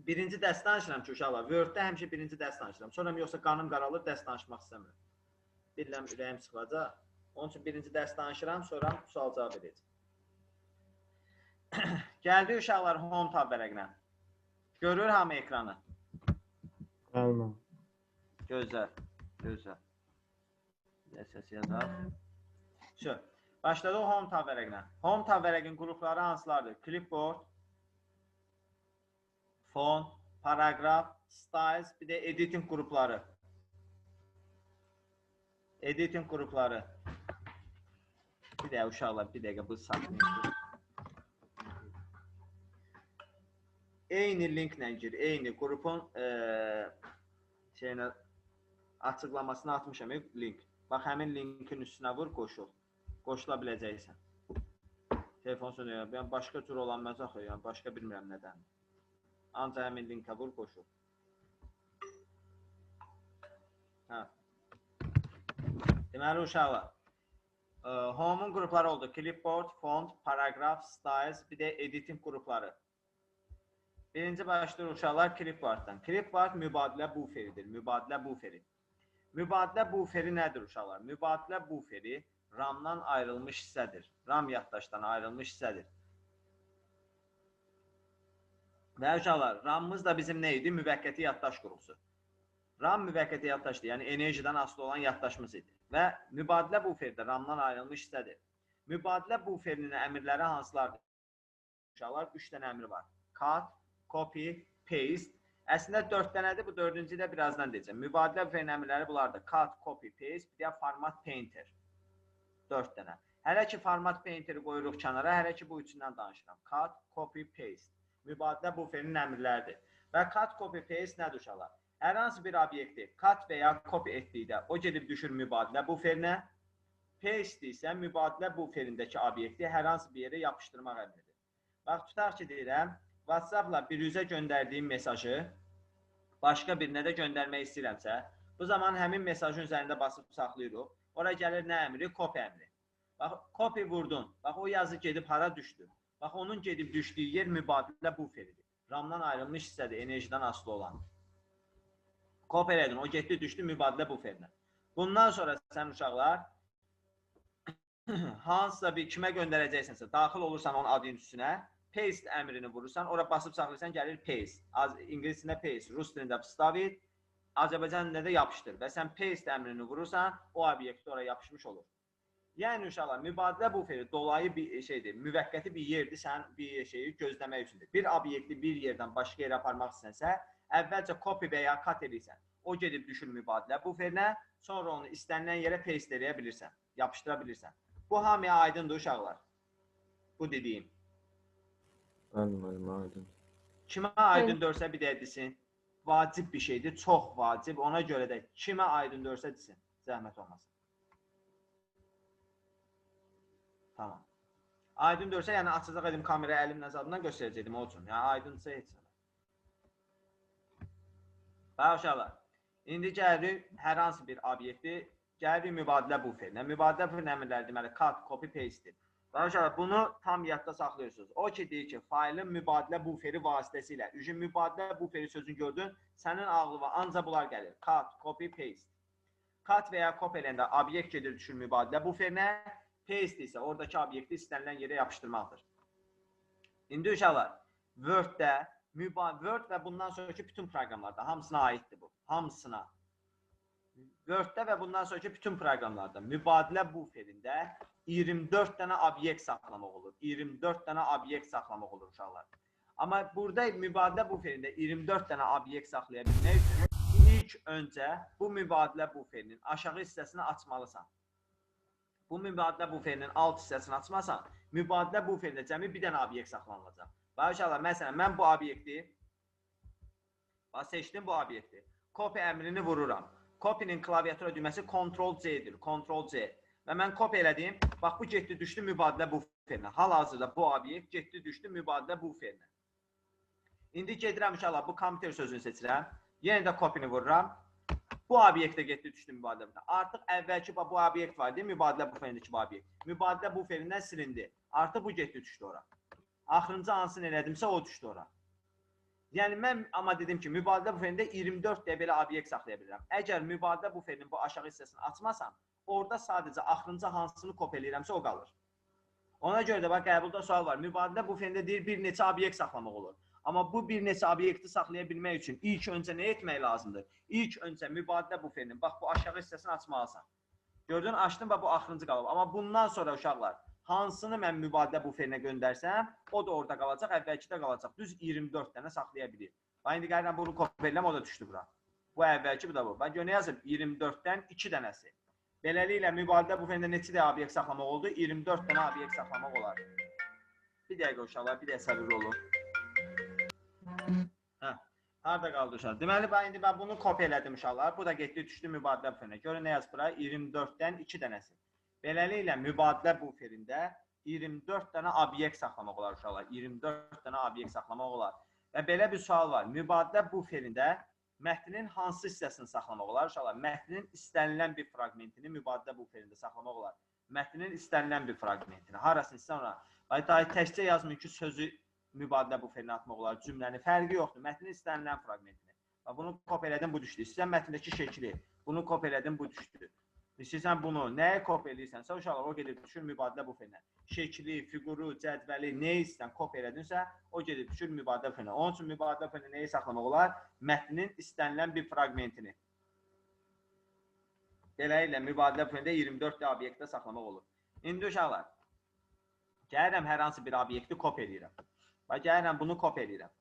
birinci dərs danışıram ki, uşaqlar. Word-də həmişə birinci dərs danışıram. Sonra yoxsa qanım qaralır, dərs danışmaq istəmirəm. Bilirəm, ürəyim çıxacaq. Onun üçün birinci dərs danışıram, sonra sual cavab edəcəm. Gəldi uşaqlar home tab vərəqinə. Görür hamı ekranı. Gəlmə. Gözəl, gözəl. Səs yazaq. Şu, başladı o home tab vərəqinə. Home tab vərəqin qrupları hansılardır? Clipboard, font, paragraf, styles, bir də editing qrupları. Editing qrupları. Bir də uşaqlar, bir dəqiqə bu saxlayın. Eyni linklə gir, eyni qrupun açıqlamasını atmışam, link. Bax, həmin linkin üstünə vur, qoşul. Qoşula biləcəksən. Telefon sönüyor. Ben başqa cür olan məzəx, yəni başqa bilmirəm nədən. Ancaq həmin linkə vur, qoşul. Hə. Deməli, uşaqlar. Home'un qrupları oldu. Clipboard, font, paragraf, styles, bir də editing qrupları. Birinci başlayır uşaqlar Clipboard'dan. Clipboard mübadilə buferidir. Mübadilə buferi. Mübadilə buferi nədir uşaqlar? Mübadilə buferi RAM-dan ayrılmış hissədir. RAM yaddaşdan ayrılmış hissədir. Və uşaqlar, RAM-ımız da bizim nə idi? Müvəqqəti yaddaş qrupusu. RAM müvəqqəti yaddaşdır, yəni enerjiden asılı olan yaddaşımız idi. Və mübadilə buferi RAM-dan ayrılmış hissədir. Mübadilə buferinin əmrləri hansılardır? Uşaqlar, 3 dənə əmri var. Cut, copy, paste. Əslində 4 dənədir, bu 4-cü də birazdan deyəcəm. Mübadilə buferinin əmrləri bunlardır. Cut, copy, paste, bir də format painter. 4 dənə. Hələ ki format painteri qoyuruq kənara, hələ ki bu üçündən danışıram. Cut, copy, paste. Mübadilə buferinin əmrləridir. Və cut, copy, paste nədir uşaqlar? Hər hansı bir obyekti cut və ya copy etdikdə o gedib düşür mübadilə buferinə. Paste isə mübadilə buferindəki obyekti hər hansı bir yerə yapışdırmaq əmridir. Bax, tutaq ki deyirəm, WhatsApp-la bir üzə göndərdiyim mesajı başqa birinə də göndərmək istəyirəmsə, bu zaman həmin mesajın üzərində basıb saxlayırıq. Ora gəlir nə əmri? Copy əmri. Bax, copy vurdun. Bax, o yazı gedib hara düşdü? Bax, onun gedib düşdüyü yer mübadilə buferidir. RAM-dan ayrılmış hissədir, enerjiden asılı olan. Copy edin, o getdi, düşdü mübadilə buferinə. Bundan sonra sən uşaqlar hansısa bir kimə göndərəcəksənsə, daxil olursan onun adının üstünə, paste əmrini vurursan, ora basıb saxlayırsan, gəlir paste. İngiliscində paste, rus dilində vstavit, Azərbaycan dilində də yapışdır. Və sən paste əmrini vurursan, o obyekti oraya yapışmış olur. Yəni uşaqlar, mübadilə buferi dolayı bir şeydir, müvəqqəti bir yerdir, sən bir şeyi gözləmək üçündür. Bir obyekti bir yerdən başqa yerə aparmaq istənsə, əvvəlcə copy və ya cut edirsən. O gedib düşür mübadilə buferinə, sonra onu istənilən yerə paste eləyə bilirsən, yapışdıra bilirsən. Bu hamıya aydındır uşaqlar. Bu dediyim. Aydın. Kimə aydın dörsə bir də desin. Vacib bir şeydir, çox vacib. Ona görə də kimə aydın dörsə desin, zəhmət olmasın. Tamam. Aydın dörsə, yəni açacaq edim kameraya əlimlə zadından göstərəcəkdim o üçün. Yəni aydınsa heç nə. Bax uşaqlar, indi gəlirik hər hansı bir obyekti, gəlirik mübadilə buferinə. Mübadilə buferinin əmrləri deməli cut, copy, paste-dir. Bax uşaqlar, bunu tam yadda saxlayırsınız. O ki deyir ki, faylın mübadilə buferi vasitəsilə, mübadilə buferi sözünü gördün, sənin ağlıva ancaq bunlar gəlir. Cut, copy, paste. Cut və ya copy eləyəndə obyekt gedir düşür mübadilə buferinə, paste isə oradakı obyekti istənilən yerə yapışdırmaqdır. İndi uşaqlar, Word-də, Word və bundan sonraki bütün proqramlarda, hamısına aiddir bu. Hamısına. Word-də və bundan sonraki bütün proqramlarda mübadilə buferində 24 dənə obyekt saxlamaq olur. 24 dənə obyekt saxlamaq olur uşaqlar. Amma burada mübadilə buferində 24 dənə obyekt saxlaya bilmək üçün ilk öncə bu mübadilə buferinin aşağı hissəsini açmalısan. Bu mübadilə buferinin alt hissəsini açmasan, mübadilə buferində cəmi bir dənə obyekt saxlanılacaq. Bax uşaqlar, məsələn, mən bu obyekti seçdim bu obyekti. Copy əmrini vururam. Copy'nin klaviatura düyməsi Ctrl-C-dir. Ctrl-C. Və mən copy elədim. Bax, bu getdi, düşdü mübadilə buferinə. Hal-hazırda bu obyekt getdi, düşdü mübadilə buferinə. İndi gedirəm uşaqlar, bu kompüter sözünü seçirəm. Yenə də copy'ni vururam. Bu obyektə getdi, düşdü mübadilə buferinə. Artıq əvvəlki bu obyekt var deyil, mübadilə buferindəki bu obyekt. Mübadilə buferindən silindi. Artıq bu getdi, düşdü ora. Axırıncı hansını elədimsə o düşdü ora. Yəni mən amma dedim ki, mübadilə buferində 24 dəyə belə obyekt saxlaya bilirəm. Əgər mübadilə buferinin bu aşağı hissəsini açmasam, orada sadəcə axırıncı hansını kopya eləyirəmsə o qalır. Ona görə də bax qəbulda sual var. Mübadilə buferində deyir bir neçə obyekt saxlamaq olur. Amma bu bir neçə obyekti saxlaya bilmək üçün ilk öncə nə etmək lazımdır? İlk öncə mübadilə buferinin bax bu aşağı hissəsini açmalısan. Gördün, açdın və bu axırıncı qalıb. Amma bundan sonra uşaqlar hansını mən mübadilə buferinə göndərsəm, o da orada qalacaq, əvvəlkidə qalacaq. Düz 24 dənə saxlaya bilir. Bax indi gəlirəm bunu kopya edirəm, o da düşdü bura. Bu əvvəlki, bu da bu. Bax gör nə yazıb? 24-dən 2 dənəsi. Beləliklə mübadilə buferində neçə də obyekt saxlamaq oldu? 24 dənə obyekt saxlamaq olar. Bir dəqiqə uşaqlar, bir dəqiqə səbirli olun. Harada qaldı uşaqlar? Deməli, bax indi mən bunu kopya elədim uşaqlar. Bu da getdi, düşdü mübadilə buferinə. Görün nə yazıb bura? 24-dən 2 dənəsi. Beləliklə mübadilə buferində 24 dənə obyekt saxlamaq olar uşaqlar. 24 dənə obyekt saxlamaq olar. Və belə bir sual var. Mübadilə buferində mətnin hansı hissəsini saxlamaq olar uşaqlar? Mətnin istənilən bir fraqmentini mübadilə buferində saxlamaq olar. Mətnin istənilən bir fraqmentini. Harasını istəyirsən ona? Bax təkcə yazmayın ki, sözü mübadilə buferinə atmaq olar, cümləni. Fərqi yoxdur. Mətnin istənilən fraqmentini. Bunu kopya elədim, bu düşdü. İstəyirsən mətndəki şəkli. Bunu kopya elədim, bu düşdü. İstəyirsən bunu nəyə kopya eləyirsənsə, uşaqlar o gedir düşür mübadilə buferinə. Şəkli, fiquru, cədvəli nə istəyirsən kopya elədinsə, o gedir düşür mübadilə buferinə. Onun üçün mübadilə buferinə nəyi saxlamaq olar? Mətnin istənilən bir fraqmentini. Beləliklə mübadilə buferində 24 obyektdə saxlamaq olur. İndi uşaqlar, gəlirəm hər hansı bir obyekti kopya eləyirəm. Və gəlirəm bunu kopya eləyirəm.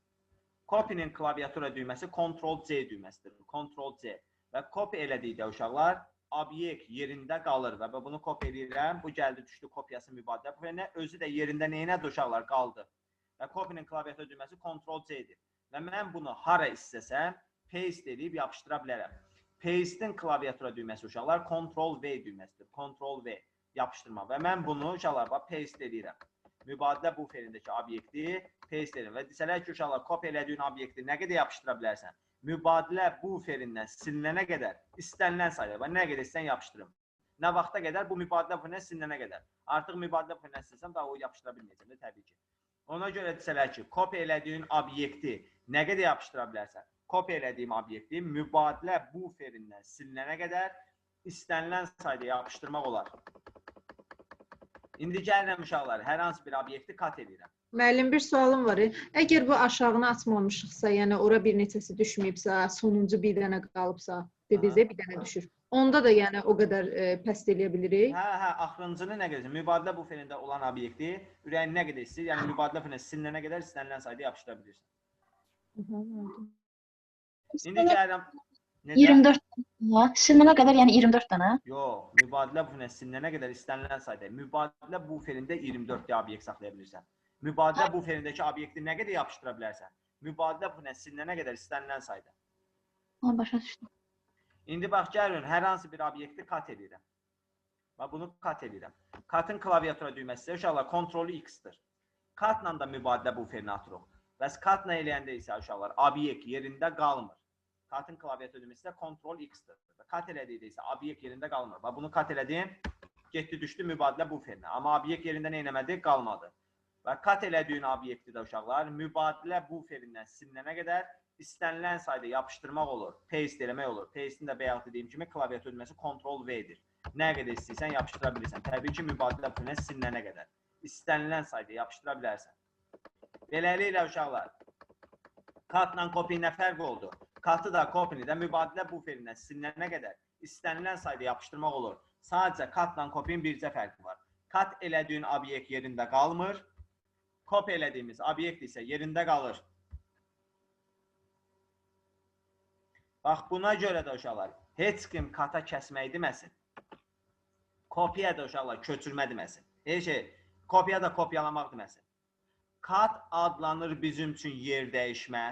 Copy'nin klaviatura düyməsi Ctrl-C düyməsidir. Ctrl-C. Və kopya elədikdə uşaqlar, obyekt yerində qalır və bunu kopya eləyirəm. Bu gəldi, düşdü kopyası mübadilə buferinə. Özü də yerində neynədir uşaqlar? Qaldı. Və copy'nin klaviatura düyməsi Ctrl-C-dir. Və mən bunu hara istəsəm, paste edib yapışdıra bilərəm. Paste'in klaviatura düyməsi uşaqlar Ctrl-V düyməsidir. Ctrl-V yapışdırma. Və mən bunu uşaqlar paste edirəm. Mübadilə buferindəki obyekti paste edirəm. Və desələr ki, uşaqlar kopya elədiyin obyekti nə qədər yapışdıra bilərsən? Mübadilə buferindən silinənə qədər istənilən sayda. Və nə qədər istəyən yapışdırım. Nə vaxta qədər? Bu mübadilə buferindən silinənə qədər. Artıq mübadilə buferindən silsəm daha o yapışdıra bilməyəcəm. Təbii ki. Ona görə desələr ki, kopya elədiyin obyekti nə qədər yapışdıra bilərsən? Kopya elədiyim obyekti mübadilə buferindən silinənə qədər istənilən sayda yapışdırmaq olar. İndi gəlirəm uşaqlar, hər hansı bir obyekti kat edirəm. Müəllim, bir sualım var. Əgər bu aşağını açmamışıqsa, yəni ora bir neçəsi düşməyibsə, sonuncu bir dənə qalıbsa, dedinizdə bir dənə düşür. Onda da yəni o qədər pəst eləyə bilirik. Hə, axırıncını nə qədər? Mübadilə buferində olan obyekti ürəyin nə qədər istəyir? Yəni mübadilə buferindən silinənə qədər istənilən sayda yapışdıra bilirsən. İndi gəlirəm. 24 dənə. Silinənə qədər, yəni 24 dənə? Yox, mübadilə buferində silinənə qədər istənilən sayda. Mübadilə buferində 24 obyekt saxlaya bilirsən. Mübadilə buferindəki obyekti nə qədər yapışdıra bilərsən? Mübadilə buferində silinənə qədər istənilən sayda. Başa düşdüm. İndi bax, gəlin, hər hansı bir obyekti kat edirəm. Bax, bunu kat edirəm. Katın klaviatura düyməsi uşaqlar Ctrl-X-dir. Katla da mübadilə buferinə atırıq. Bəs katla eləyəndə isə uşaqlar obyekt yerində qalmır. Katın klaviatura düyməsi də Ctrl-X-dir. Kat elədikdə isə obyekt yerində qalmır. Bax, bunu kat elədim, getdi düşdü mübadilə buferinə. Amma obyekt yerində nə etmədi? Qalmadı. Və kat elədiyin obyekti də uşaqlar mübadilə buferindən silinənə qədər istənilən sayda yapışdırmaq olur, paste eləmək olur. Paste'in də bayaq dediyim kimi klaviatura düyməsi Ctrl-V-dir. Nə qədər istəyirsən yapışdıra bilirsən. Təbii ki, mübadilə buferindən silinənə qədər. İstənilən sayda yapışdıra bilərsən. Beləliklə uşaqlar, katla copy nə fərq oldu? Katı da copy-ni də mübadilə buferindən silinənə qədər istənilən sayda yapışdırmaq olur. Sadəcə katla copy-nin bircə fərqi var. Kat elədiyin obyekt yerində qalmır. Copy elədiyimiz obyekt isə yerində qalır. Bax, buna görə də uşaqlar, heç kim kata kəsmək deməsin. Kopya da uşaqlar, köçürmə deməsin. Heç şey, kopya da kopyalamaq deməsin. Kat adlanır bizim üçün yer dəyişmə.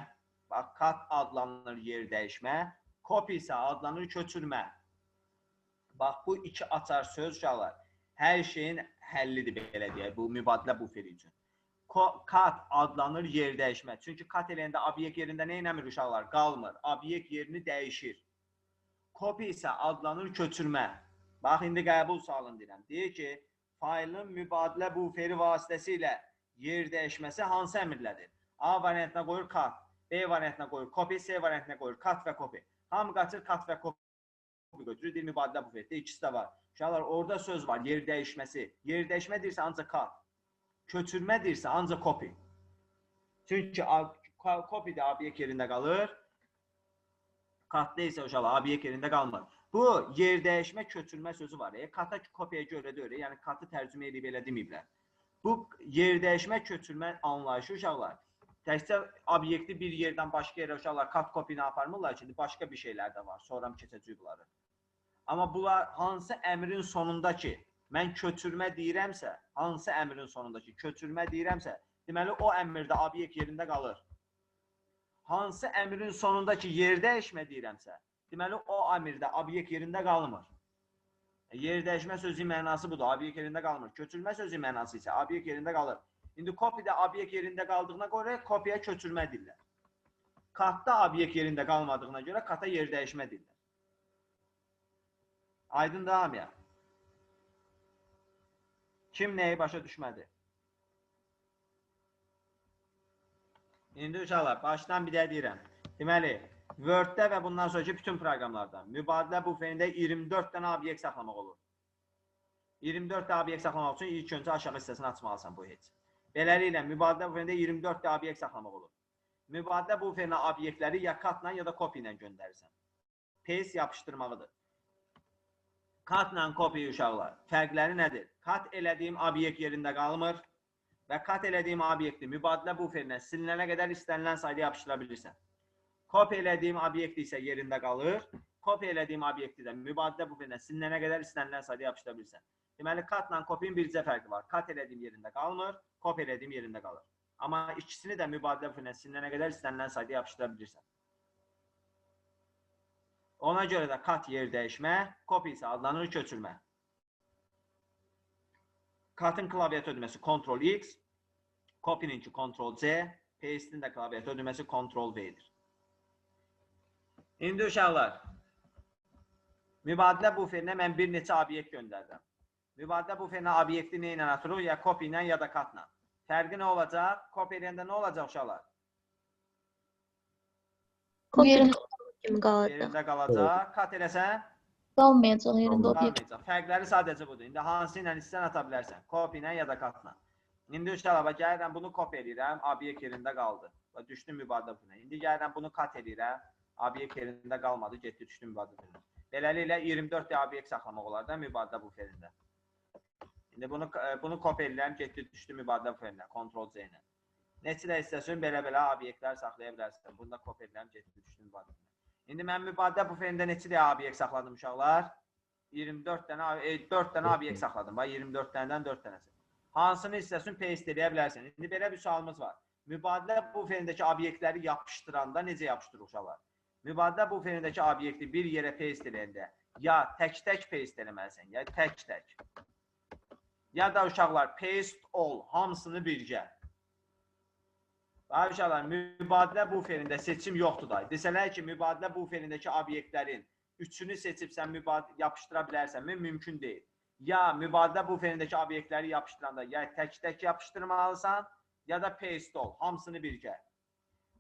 Bax, kat adlanır yer dəyişmə. Kopya isə adlanır köçürmə. Bax, bu iki açar söz uşaqlar, hər şeyin həllidir belə deyək, bu mübadilə buferi üçün. Kat adlanır yer dəyişmə. Çünki kat eləyəndə obyekt yerində nə eləmir uşaqlar? Qalmır. Obyekt yerini dəyişir. Copy isə adlanır köçürmə. Bax, indi qəbul sualını deyirəm. Deyir ki, faylın mübadilə buferi vasitəsilə yer dəyişməsi hansı əmrlədir? A variantına qoyur kat. B variantına qoyur copy, C variantına qoyur cut və copy. Hamı qaçır cut və copy götürür, deyir mübadilə bufetdə ikisi də var. Uşaqlar, orada söz var, yer dəyişməsi. Yer dəyişmə deyirsə ancaq cut. Köçürmə deyirsə ancaq copy. Çünki copy də obyekt yerində qalır. Cut isə uşaqlar, obyekt yerində qalmır. Bu, yer dəyişmə, köçürmə sözü var. Cut-a copy-yə görə deyir, yəni cut-ı tərcümə edib elə deməyiblər. Bu, yer dəyişmə, köçürmə anlayışı uşaqlar. Təkcə obyekti bir yerdən başqa yerə uşaqlar cut copy-ni aparmırlar ki, başqa bir şeylər də var. Sonra keçəcək bunları. Amma bunlar hansı əmrin sonundakı, mən köçürmə deyirəmsə, hansı əmrin sonundakı köçürmə deyirəmsə, deməli o əmrdə obyekt yerində qalır. Hansı əmrin sonundakı yer dəyişmə deyirəmsə, deməli o əmrdə obyekt yerində qalmır. Yer dəyişmə sözünün mənası budur, obyekt yerində qalmır. Köçürmə sözünün mənası isə obyekt yerində qalır. İndi copy-də obyekt yerində qaldığına görə copy-yə köçürmə deyirlər. Cut-da obyekt yerində qalmadığına görə cut-a yer dəyişmə deyirlər. Aydın devam ya. Kim nəyi başa düşmədi? İndi uşaqlar, başdan bir də deyirəm. Deməli, Word-də və bundan sonraki bütün proqramlarda mübadilə buferində 24 dənə obyekt saxlamaq olur. 24 dənə obyekt saxlamaq üçün ilk öncə aşağı hissəsini açmalısan bu heç. Beləliklə, mübadilə buferində 24 dənə obyekt saxlamaq olur. Mübadilə buferinə obyektləri ya cut-la ya da copy ilə göndərirsən. Paste yapışdırmağıdır. Cut-la copy uşaqlar. Fərqləri nədir? Cut elədiyim obyekt yerində qalmır və cut elədiyim obyekti mübadilə buferinə silinənə qədər istənilən sayda yapışdıra bilirsən. Copy elədiyim obyekt isə yerində qalır. Copy elədiyim obyekti də mübadilə buferinə silinənə qədər istənilən sayda yapışdıra bilirsən. Deməli, cut-la copy-in bircə fərqi var. Cut elədiyim yerində qalmır, copy elədiyim yerində qalır. Amma ikisini də mübadilə buferinə silinənə qədər istənilən sayda yapışdıra bilirsən. Ona görə də cut yer dəyişmə, copy isə adlanır köçürmə. Cut-ın klaviatür ödəməsi Ctrl-X, copy-ninki Ctrl-C, paste-in də klaviatür ödəməsi Ctrl-V-dir. İndi uşaqlar, mübadilə buferinə mən bir neçə obyekt göndərdim. Mübadilə buferinə obyekti nə ilə atırıq? Ya copy ilə, ya da cut-la. Fərqi nə olacaq? Copy eləyəndə nə olacaq uşaqlar? Yerində qalacaq. Cut eləsən? Qalmayacaq, yerində obyekt. Qalmayacaq. Fərqləri sadəcə budur. İndi hansı ilə istəyən ata bilərsən? Copy ilə, ya da cut-la. İndi uşaqlar, gəlirəm, bunu copy eləyirəm, obyekt yerində qaldı. Düşdüm mübadilə buferinə. İndi gəlirəm, bunu cut eləyirəm, obyekt yerində qalmadı, getdi, düşdüm mübadilə buferinə. Beləliklə 24 obyekt saxlamaq olar da mübadilə buferində. İndi bunu copy eləyirəm, getdi, düşdü mübadilə buferinə, Ctrl-C ilə. Neçə də istəsən, belə obyektlər saxlaya bilərsən. Bunu da copy eləyirəm, getdi, düşdü mübadilə buferinə. İndi mən mübadilə buferində neçə də obyekt saxladım uşaqlar? 4 dənə obyekt saxladım. 24 dənədən 4 dənəsi. Hansını istəsən, paste eləyə bilərsən. İndi belə bir sualımız var. Mübadilə buferindəki obyektləri yapışdıranda necə yapışdırır uşaqlar? Mübadilə buferindəki obyekti bir yerə paste eləyəndə ya tək-tək paste eləməlisən, ya tək-tək. Ya da uşaqlar paste all, hamısını birgə. Uşaqlar, mübadilə buferində seçim yoxdur da. Desələr ki, mübadilə buferindəki obyektlərin üçünü seçibsən, yapışdıra bilərsənmi? Mümkün deyil. Ya mübadilə buferindəki obyektləri yapışdıranda ya tək-tək yapışdırmalısan, ya da paste all, hamısını birgə.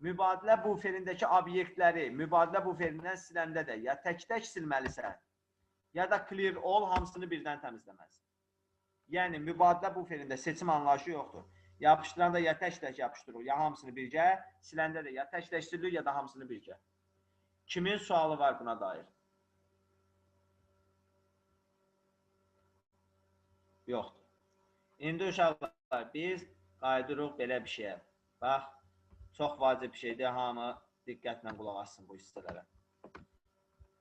Mübadilə buferindəki obyektləri mübadilə buferindən siləndə də ya tək-tək silməlisən, ya da clear all, hamısını birdən təmizləməlisən. Yəni, mübadilə buferində seçim anlayışı yoxdur. Yapışdıranda ya tək-tək yapışdırır, ya hamısını birgə, siləndə də ya tək-tək silir, ya da hamısını birgə. Kimin sualı var buna dair? Yoxdur. İndi uşaqlar, biz qaydırıq belə bir şeyə. Bax, çox vacib bir şeydir, hamı diqqətlə qulaq assın bu hissələrə.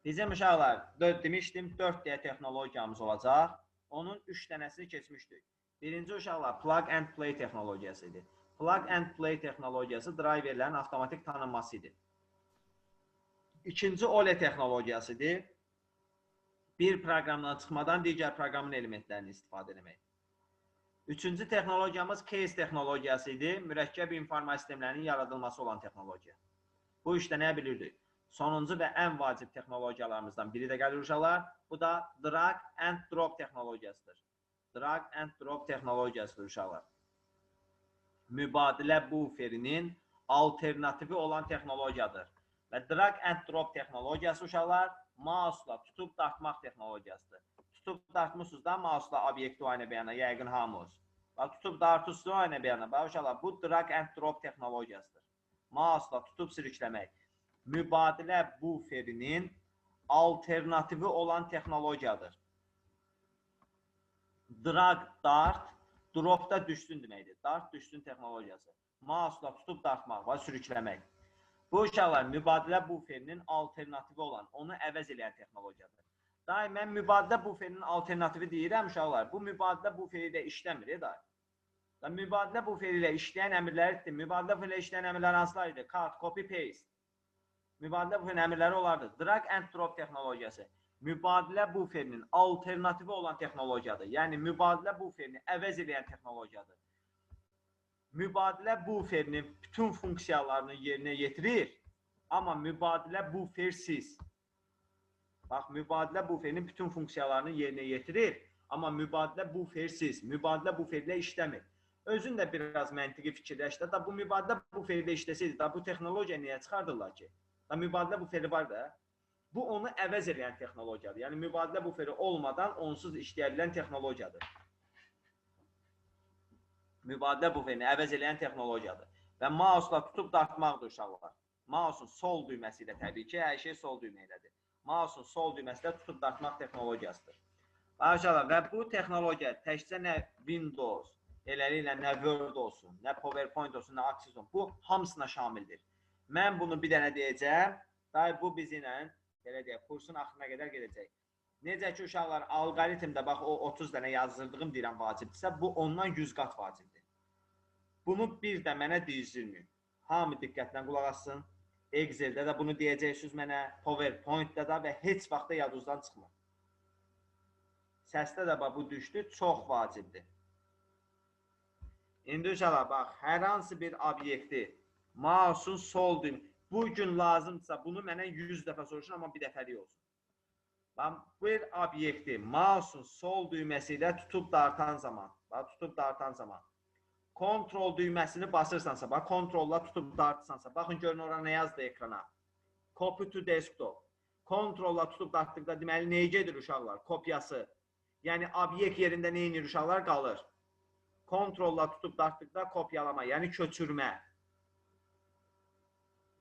Bizim uşaqlar, demişdim, 4D texnologiyamız olacaq. Onun 3 dənəsini keçmişdik. Birinci uşaqlar, plug and play texnologiyası idi. Plug and play texnologiyası driverlərin avtomatik tanınması idi. İkinci OLE texnologiyası idi. Bir proqramdan çıxmadan digər proqramın elementlərini istifadə etmək. Üçüncü texnologiyamız case texnologiyası idi. Mürəkkəb informasiya sistemlərinin yaradılması olan texnologiya. Bu işdə nə bilirdik? Sonuncu və ən vacib texnologiyalarımızdan biri də gəlir uşaqlar. Bu da drag and drop texnologiyasıdır. Drag and drop texnologiyasıdır uşaqlar. Mübadilə buferinin alternativi olan texnologiyadır. Və drag and drop texnologiyası uşaqlar mouse'la tutub dartmaq texnologiyasıdır. Tutub dartmışsınız da mouse'la obyekti o yana bəyana, yəqin hamınız. Bax, tutub dartırsınız o yana bəyana. Bax, uşaqlar, bu drag and drop texnologiyasıdır. Mouse'la tutub sürükləmək. Mübadilə buferinin alternativi olan texnologiyadır. Drag, dart, drop da düşsün deməkdir. Dart düşsün texnologiyası. Mouse'la tutub dartmaq və sürükləmək. Bu uşaqlar mübadilə buferinin alternativi olan, onu əvəz edən texnologiyadır. Daim mən mübadilə buferinin alternativi deyirəm uşaqlar. Bu mübadilə buferi ilə işləmir, daim. Mübadilə buferi ilə işləyən əmrləridir. Mübadilə buferi ilə işləyən əmrlər hansılar idi? Cut, copy, paste. Mübadilə buferinin əmrləri olardı. Drag and drop texnologiyası. Mübadilə buferinin alternativi olan texnologiyadır. Yəni, mübadilə buferini əvəz edən texnologiyadır. Mübadilə buferinin bütün funksiyalarını yerinə yetirir, amma mübadilə bufersiz. Bax, mübadilə buferinin bütün funksiyalarını yerinə yetirir, amma mübadilə bufersiz. Mübadilə buferlə işləmir. Özün də biraz məntiqi fikirləşdə, bu mübadilə buferi ilə işləsəydi, bu texnologiya niyə çıxardırlar ki? Mübadilə buferi var da, bu onu əvəz edən texnologiyadır. Yəni, mübadilə buferi olmadan onsuz işləyə bilən texnologiyadır. Mübadilə buferini əvəz edən texnologiyadır. Və mouse-la tutub dartmaqdır uşaqlar. Mouse-un sol düyməsi ilə təbii ki, hər şey sol düymə ilədir. Mouse-un sol düyməsi ilə tutub dartmaq texnologiyasıdır. Və bu texnologiya təkcə nə Windows, eləliklə nə Word olsun, nə PowerPoint olsun, nə Access olsun, bu hamısına şamildir. Mən bunu bir dənə deyəcəm, bu bizimlə, belə deyək, kursun axırına qədər gedəcək. Necə ki, uşaqlar, alqoritmdə, bax, o 30 dənə yazdırdığım deyirəm vacibdirsə, bu ondan 100 qat vacibdir. Bunu bir də mənə deyizdirməyin. Hamı diqqətlə qulaq assın. Excel'də də bunu deyəcəksiniz mənə, PowerPoint'də də və heç vaxtda yadınızdan çıxmır. Səsdə də bu düşdü, çox vacibdir. İndi uşaqlar, bax, hər hansı bir obyekti, mouse'un sol düymə, bu gün lazımdırsa, bunu mənə 100 dəfə soruşun, amma bir dəfəlik olsun. Bir obyekti mouse'un sol düyməsi ilə tutub dartan zaman, kontrol düyməsini basırsansa, kontrolla tutub dartırsansa, baxın görün oraya nə yazdı ekrana? Copy to desktop. Kontrolla tutub dartdıqda deməli nəyə gedir uşaqlar? Kopyası. Yəni obyekt yerində nə edir uşaqlar? Qalır. Kontrolla tutub dartdıqda kopyalama, yəni köçürmə.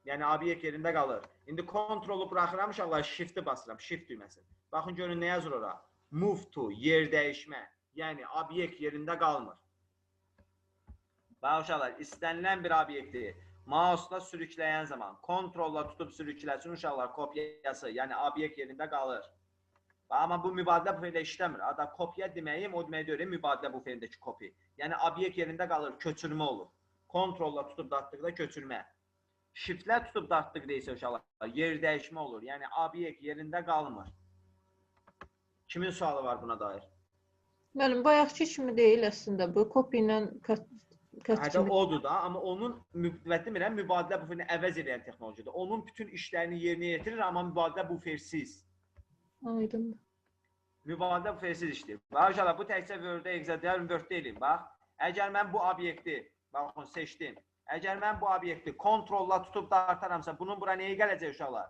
Yəni obyekt yerində qalır. İndi kontrolu buraxıram uşaqlar, shift'i basıram, shift düyməsini. Baxın görün nə yazır ora? Move to, yer dəyişmə. Yəni obyekt yerində qalmır. Bax uşaqlar, istənilən bir obyekti mouse-la sürükləyən zaman, kontrolla tutub sürükləsin uşaqlar, kopyası, yəni obyekt yerində qalır. Amma bu mübadilə buferində işləmir. Kopya deməyim, o demək deyir, mübadilə buferindəki kopya. Yəni obyekt yerində qalır, köçürmə olur. Kontrolla tutub dartdıqda köçürmə. Shiftlə tutub dartdıqda isə uşaqlar, yer dəyişmə olur. Yəni obyekt yerində qalmır. Kimin sualı var buna dair? Mənim bayaqki kimi deyil əslində bu, kopya ilə Hətta odur da, amma onun mübadilə buferini əvəz edən texnologiyadır. Onun bütün işlərini yerinə yetirir, amma mübadilə bufersiz. Aydındır. Mübadilə bufersiz işləyir. Bax, bu təkcə Word-də, Excel-də, Word-də eləyim. Bax, əgər mən bu obyekti, baxın, seçdim. Əgər mən bu obyekti kontrolla tutub dartaramsa, bunun bura nəyə gələcək uşaqlar?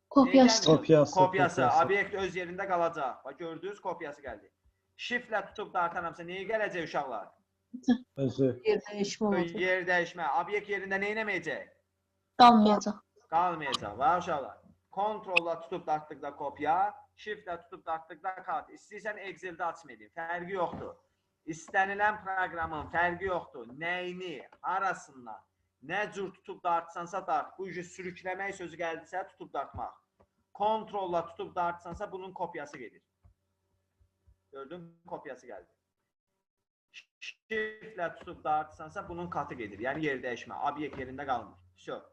Kopyası. Kopyası. Obyekt öz yerində qalacaq. Bax, gördünüz, kopyası gəldi. Shiftlə tutub dartaramsa nəyə gələcək uşaqlar? Özü. Yer dəyişmə olacaq. Yer dəyişmə. Obyekt yerində nə eləməyəcək? Qalmayacaq. Qalmayacaq. Bax, uşaqlar. Kontrolla tutub dartdıqda kopya, shiftlə tutub dartdıqda cut. İstəyirsən Excel-də açmayın. Fərqi yoxdur. İstənilən proqramın fərqi yoxdur. Nəyini, arasından, nə cür tutub dartsansa dart. Bu işi sürükləmək sözü gəldisə tutub dartmaq. Kontrolla tutub dartsansa bunun kopyası gedir. Gördün, kopyası gəldi. Shiftlə tutub dartsansa bunun katı gedir. Yəni yer dəyişmə. Obyekt yerində qalmır.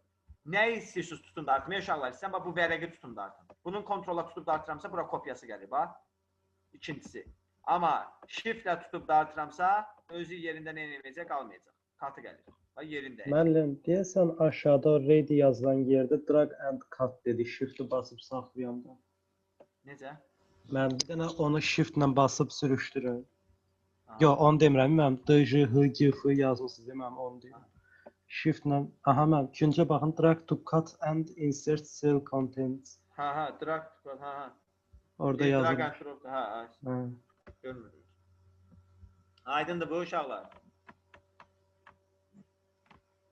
Nə istəyirsiniz tutun dartmaya uşaqlar? Sən bu vərəqi tutun dartın. Bunun kontrolla tutub dartıramsa bura kopyası gəlir. Bax. İkincisi. Amma shiftlə tutub dartıramsa özü yerində nə edəcək? Qalmayacaq. Katı gəlir. Bax yerində. Müəllim, deyəsən aşağıda ready yazılan yerdə drag and cut dedi. Shift-i basıb saxlayanda. Necə? Mən bir dənə onu shift-lə basıb sürüşdürürəm. Yox, onu demirəm. Mən D, J, H, G, F yazmışsınız, deməm onu deyirəm. Shift-lə, aha, mən küncə baxın, drag to cut and insert cell contents. Drag, Orada drag yazılır. and drop, Hə. görmürük. Aydındır bu uşaqlar.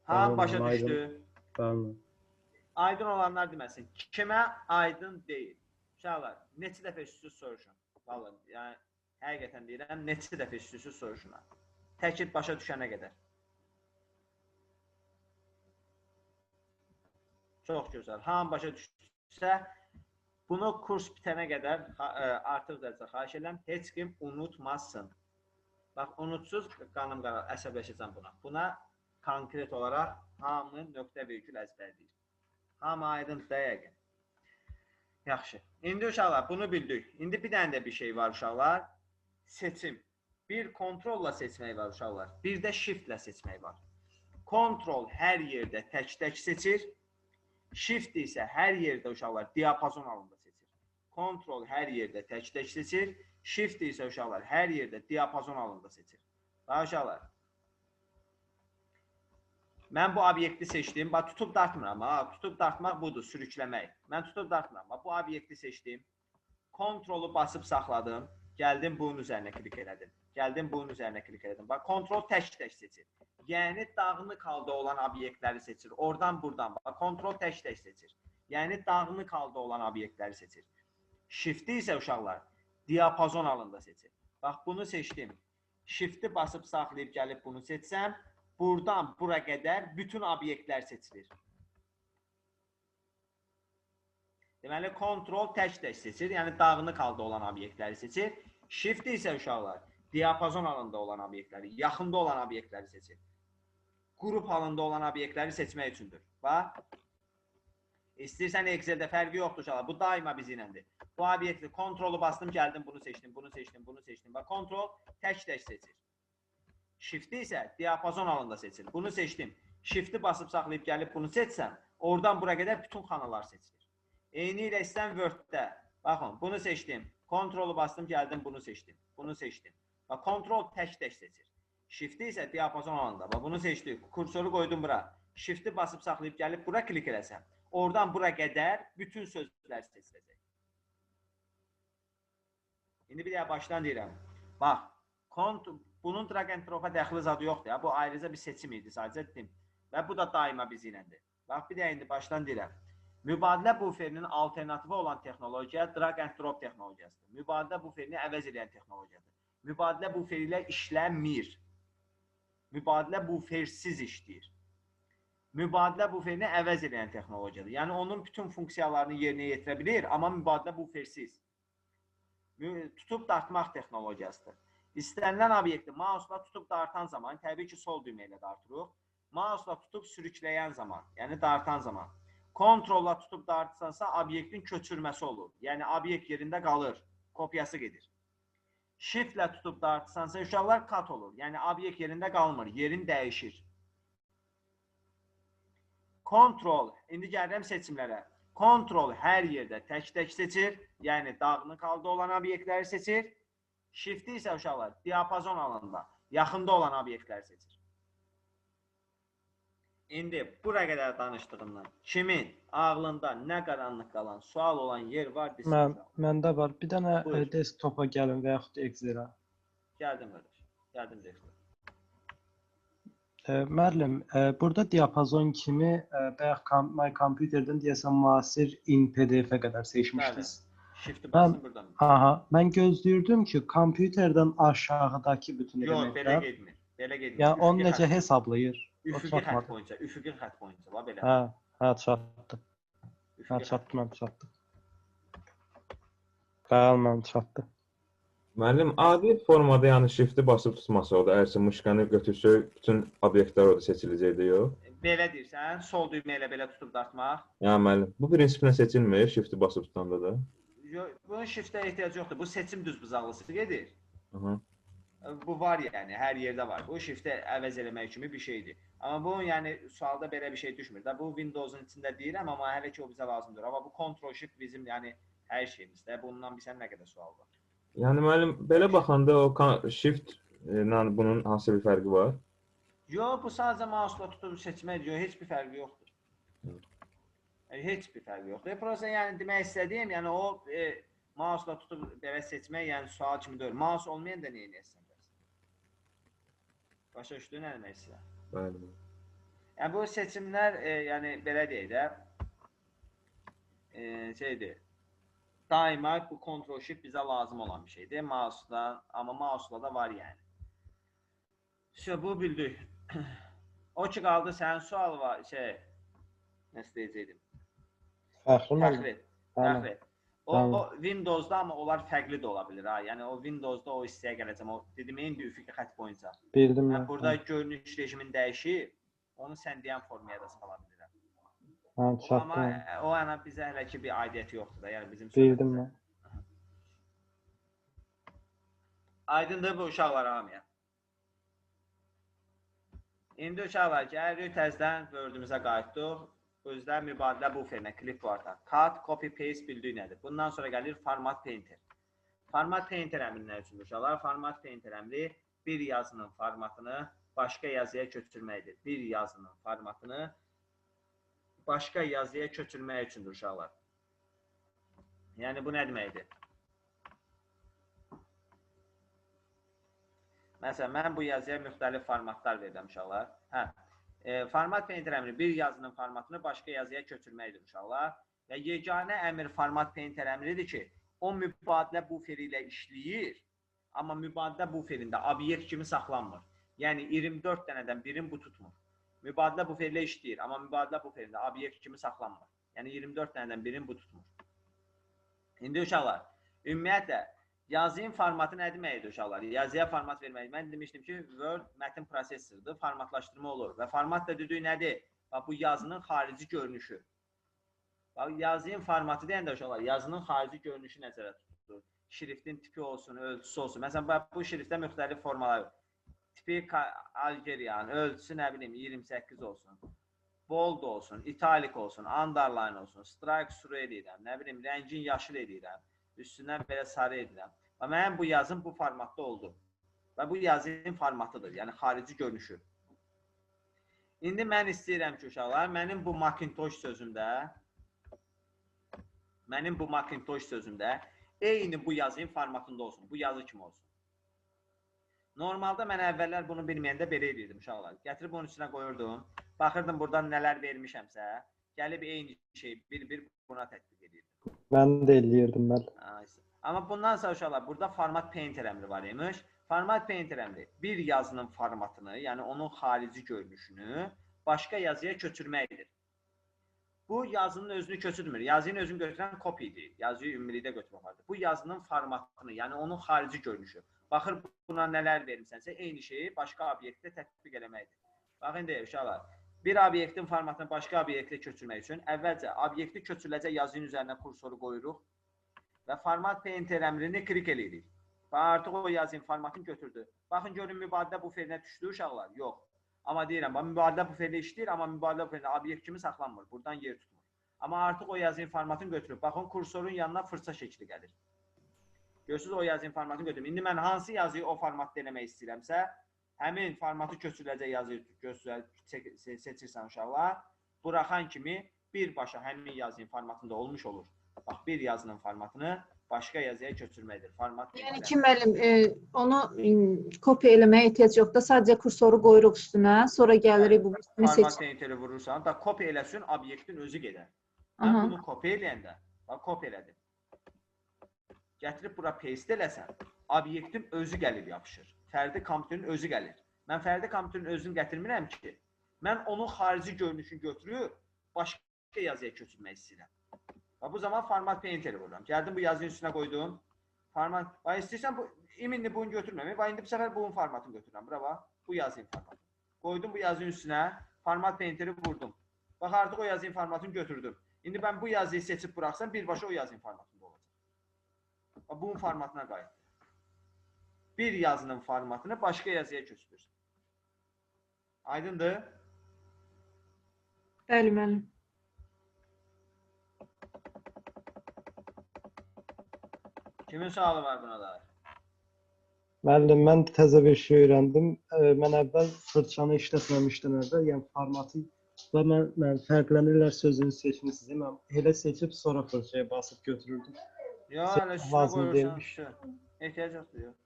Tamam, Başa aydın. düşdü. Bəli. Aydın olanlar deməsin. Kimə aydın deyil? Uşaqlar, neçə dəfə üst-üstə soruşun. Vallahi, yəni həqiqətən deyirəm, neçə dəfə üst-üstə soruşun. Təkid başa düşənə qədər. Çox gözəl. Hamı başa düşsə, bunu kurs bitənə qədər artıq dərəcə xahiş edirəm, heç kim unutmasın. Bax, unutsuz qanım qarar, əsəbləşəcəm buna. Buna konkret olaraq hamı nöqtə virgül əzbərləyir. Hamı aydındır yəqin. Yaxşı. İndi uşaqlar bunu bildik. İndi bir dənə də bir şey var uşaqlar. Seçim. Bir kontrolla seçmək var uşaqlar. Bir də shiftlə seçmək var. Kontrol hər yerdə tək-tək seçir. Shift isə hər yerdə uşaqlar diapazon halında seçir. Kontrol hər yerdə tək-tək seçir. Shift isə uşaqlar hər yerdə diapazon halında seçir. Bax uşaqlar. Mən bu obyekti seçdim. Bax, tutub dartmıram. Tutub dartmaq budur, sürükləmək. Mən tutub dartmıram. Bax, bu obyekti seçdim. Kontrolu basıb saxladım. Gəldim bunun üzərinə klik elədim. Gəldim bunun üzərinə klik elədim. Bax, kontrol tək-tək seçir. Yəni, dağınıq halda olan obyektləri seçir. Oradan, buradan. Bax, kontrol tək-tək seçir. Yəni, dağınıq halda olan obyektləri seçir. Shift-i isə uşaqlar diapazon halında seçir. Bax, bunu seçdim. Shift-i basıb saxlayıb gəlib bunu seçsəm, buradan bura qədər bütün obyektlər seçilir. Deməli, kontrol tək-tək seçir, yəni dağınıq halda olan obyektləri seçir. Shift isə uşaqlar diapazon halında olan obyektləri, yaxında olan obyektləri seçir. Qrup halında olan obyektləri seçmək üçündür. Bax, istəyirsən Excel-də fərqi yoxdur uşaqlar, bu daima bizimlədir. Bu obyekti kontrolu bastım, gəldim, bunu seçdim, bunu seçdim, bunu seçdim. Bax, kontrol tək-tək seçir. Shift-i isə diapazon halında seçir. Bunu seçdim. Shift-i basıb saxlayıb gəlib bunu seçsəm, oradan bura qədər bütün xanalar seçilir. Eyni ilə istəyən Word-də. Baxın, bunu seçdim. Kontrolu bastım, gəldim, bunu seçdim. Bunu seçdim. Bax, kontrol tək-tək seçir. Shift-i isə diapazon halında. Bax, bunu seçdik. Kursoru qoydum bura. Shift-i basıb saxlayıb gəlib bura klik eləsəm, oradan bura qədər bütün sözlər seçiləcək. İndi bir daha başdan deyirəm. Bax, bunun drag and drop-a dəxli zadı yoxdur ya. Bu ayrıca bir seçim idi, sadəcə dedim. Və bu da daima bizi iləndir. Bax, bir də indi başdan deyirəm. Mübadilə buferinin alternatifi olan texnologiya drag and drop texnologiyasıdır. Mübadilə buferini əvəz edən texnologiyadır. Mübadilə buferi ilə işləmir. Mübadilə bufersiz işləyir. Mübadilə buferini əvəz edən texnologiyadır. Yəni, onun bütün funksiyalarını yerinə yetirə bilir, amma mübadilə bufersiz. Tutub dartmaq texnologiyasıdır. İstənilən obyekti mouse'la tutub dartan zaman, təbii ki, sol düymə ilə dartırıq. Mouse'la tutub sürükləyən zaman, yəni dartan zaman. Kontrolla tutub dartsansa, obyektin köçürməsi olur. Yəni, obyekt yerində qalır, kopyası gedir. Shift-lə tutub dartsansa, uşaqlar cut olur. Yəni, obyekt yerində qalmır, yerin dəyişir. Kontrol, indi gəlirəm seçimlərə. Kontrol hər yerdə tək-tək seçir, yəni dağınıq halda olan obyektləri seçir. Shift-i isə uşaqlar diapazon halında, yaxında olan obyektləri seçir. İndi bura qədər danışdığımdan kimin ağlında nə qaranlıq qalan, sual olan yer var desin. Məndə var. Bir dənə desktopa gəlin və yaxud Excel-ə. Gəldim qardaş. Gəldim Excel-ə. Müəllim, burada diapazon kimi bayaq My Computer-dən deyəsən müasir in PDF-ə qədər seçmişdiniz. Shift-i basın buradan. Aha, mən gözləyirdim ki, kompüterdən aşağıdakı bütün elementlər. Yox, belə getmir. Belə getmir. Yəni onu necə hesablayır? Üfüqi xətt boyunca, üfüqi xətt boyunca, la belə. Hə, çatdı. Hə, çatdı, mən çatdı. Bəli, mən çatdı. Müəllim, adi formada yəni shift-i basıb tutması oldu. Əgər muşkanı götürsək, bütün obyektlər orada seçiləcəkdi, yox? Belə deyirsən, sol düymə ilə belə tutub dartmaq. Yəni müəllim, bu prinsiplə seçilmir shift-i basıb tutanda da. Yox, bunun shift-ə ehtiyac yoxdur. Bu seçim düzbucaqlısı gedir. Aha. Bu var yəni, hər yerdə var. Bu shift-ə əvəz eləmək kimi bir şeydir. Amma bu yəni sualda belə bir şey düşmür da. Bu Windows-un içində deyirəm, amma hələ ki o bizə lazımdır. Amma bu Ctrl Shift bizim yəni hər şeyimizdə. Bundan bizə nə qədər sual var? Yəni müəllim, belə baxanda o shift ilə bunun hansı bir fərqi var? Yox, bu sadəcə mouse-la tutub seçməkdir, heç bir fərqi yoxdur. Heç bir fərqi yoxdur. Prosta yəni demək istədiyim, yəni o mouse-la tutub belə seçmək, yəni sual kimi deyil. Mouse olmayan da nə edəsən? Başa düşdün nə demək istəyirəm? Bəli. Yəni bu seçimlər, yəni belə deyək də, şeydir. Daima bu Ctrl Shift bizə lazım olan bir şeydir. Mouse-da, amma mouse-la da var yəni. Bu bildik. O ki qaldı sənin sual var, nəsə deyəcəkdim? Fəxri. O Windows-da, amma onlar fərqli də ola bilir. Yəni o Windows-da o hissəyə gələcəm. O dedim, indi üfüqi xətt boyunca. Bildim mən. Burada görünüş rejimin dəyişib, onu sən deyən formaya da sala bilirəm. Amma o ana bizə hələ ki bir aidiyyəti yoxdur da. Yəni bizim bildim mən. Aydındır bu uşaqlar hamıya. İndi uşaqlar gəlirik təzədən Word-ümüzə qayıtdıq. Özdə mübadilə buferinə, clipboard'a. Cut, copy, paste bildiyi nədir? Bundan sonra gəlir Format Painter. Format Painter əmri nə üçün uşaqlar? Format Painter əmri bir yazının formatını başqa yazıya köçürməkdir. Bir yazının formatını başqa yazıya köçürmək üçündür uşaqlar. Yəni bu nə deməkdir? Məsələn, mən bu yazıya müxtəlif formatlar verirəm uşaqlar. Format Painter əmri bir yazının formatını başqa yazıya köçürməkdir uşaqlar. Və yeganə əmr Format Painter əmridir ki, o mübadilə buferi ilə işləyir, amma mübadilə buferində obyekt kimi saxlanmır. Yəni 24 dənədən birin bu tutmur. Mübadilə buferi ilə işləyir, amma mübadilə buferində obyekt kimi saxlanmır. Yəni 24 dənədən birin bu tutmur. İndi uşaqlar, ümumiyyətlə yazının formatı nə deməkdir uşaqlar? Yazıya format vermək. Mən demişdim ki, Word mətin prosessordur, formatlaşdırma olur. Və format da dediyi nədir? Bax, bu yazının xarici görünüşü. Bax, yazının formatı deyəndə uşaqlar, yazının xarici görünüşü nəzərə tutulur. Şriftin tipi olsun, ölçüsü olsun. Məsələn, bax, bu şriftdə müxtəlif formalar var. Tipi Algerian, ölçüsü nə bilim 28 olsun. Bold olsun, italic olsun, underline olsun, strike suru edirəm, nə bilim rəngin yaşıl edirəm. Üstündən belə sarı edirəm. Və mənim bu yazım bu formatda oldu. Və bu yazının formatıdır, yəni xarici görünüşü. İndi mən istəyirəm ki, uşaqlar, mənim bu Macintosh sözümdə eyni bu yazının formatında olsun, bu yazı kimi olsun. Normalda mən əvvəllər bunu bilməyəndə belə edirdim, uşaqlar. Gətirib onun üstünə qoyurdum, baxırdım buradan nələr vermişəmsə, gəlib eyni şey bir-bir buna tətbiq edirdim. Mən də eləyirdim mən. Amma bundan sonra uşaqlar, burada Format Painter əmri var imiş. Format Painter əmri bir yazının formatını, yəni onun xarici görünüşünü başqa yazıya köçürməkdir. Bu yazının özünü köçürmür. Yazının özünü götürən copy-dir. Yazıyı ümumilikdə götürmək vardır. Bu yazının formatını, yəni onun xarici görünüşü. Baxır buna nələr vermişsənsə, eyni şeyi başqa obyektdə tətbiq eləməkdir. Baxın deyək uşaqlar. Bir obyektin formatını başqa obyektə köçürmək üçün əvvəlcə obyekti köçürüləcək yazının üzərinə kursoru qoyuruq və Format Painter əmrini klik edirik. Və artıq o yazının formatını götürdü. Baxın görün mübadilə buferinə düşdü uşaqlar? Yox. Amma deyirəm, mübadilə buferinə işləyir, amma mübadilə buferində obyekt kimi saxlanmır. Buradan yer tutmur. Amma artıq o yazının formatını götürüb. Baxın kursorun yanına fırça şəkli gəlir. Görürsünüz o yazının formatını götürüb. İndi mən hansı yazıyı o formatda eləmək istəyirəmsə, həmin formatı köçürüləcək yazıyı seçirsən uşaqlar. Buraxan kimi birbaşa həmin yazının formatında olmuş olur. Bax, bir yazının formatını başqa yazıya köçürməkdir. Yəni ki, müəllim, onu kopya eləməyə ehtiyac yoxdur. Sadəcə kursoru qoyuruq üstünə, sonra gəlirik bu üstünü seçirik. Format Painter-i vurursan, da kopya eləsin, obyektin özü gedər. Mən bunu kopya eləyəndə, bax, kopya elədim. Gətirib bura paste eləsən, obyektin özü gəlib yapışır. Fərdi kompüterin özü gəlir. Mən fərdi kompüterin özünü gətirmirəm ki, mən onun xarici görünüşünü götürüb, başqa yazıya köçürmək istəyirəm. Bu zaman Format Painter-i vururam. Gəldim bu yazının üstünə qoydum. Format, istəyirsən iminli bunu götürməmək. İndi bu səfər bunun formatını götürürəm. Bura bax, bu yazının formatını. Qoydum bu yazının üstünə, Format Painter-i vurdum. Bax, artıq o yazının formatını götürdüm. İndi mən bu yazıyı seçib buraxsam, birbaşa o yazının formatında olacaq. Bunun formatına qayıtdı. Bir yazının formatını başqa yazıya köçürürsən. Aydındır? Bəli, müəllim. Kimin sualı var buna dair? Müəllim, mən təzə bir şey öyrəndim. Mən əvvəl fırçanı işlətməmişdim əvvəl, yəni formatı və mən fərqlənirlər sözünü seçmisiniz. Mən elə seçib sonra fırçaya basıb götürürdüm. Yox, hələ üstünə Lazım qoyursan, deyilmiş. ehtiyac yoxdur, yox.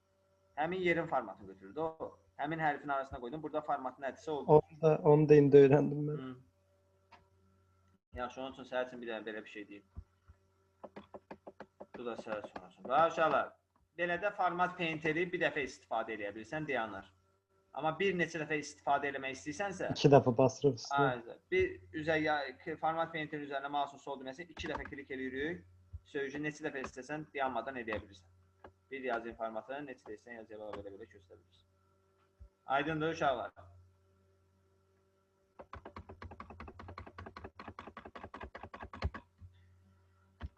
Həmin yerin formatını götürdü o. Həmin hərfin arasına qoydum. Burada format nədirsə oldu. Onu da indi öyrəndim mən. Hı. Yaxşı, onun üçün sənin üçün bir dənə belə bir şey deyim. Bu da sənin üçün olsun. Bax uşaqlar, belə də format painteri bir dəfə istifadə edə bilirsən, dayanır. Amma bir neçə dəfə istifadə etmək istəyirsənsə, 2 dəfə basırıq üstünə. aynen, bir format painterin üzərinə mouse'un sol düyməsini 2 dəfə klik edirik. Sözcüyü neçə dəfə istəsən dayanmadan edə bilirsən. Bir yazı formatını neçə də istəsən yazıya belə göstərə bilirsən. Aydındır uşaqlar.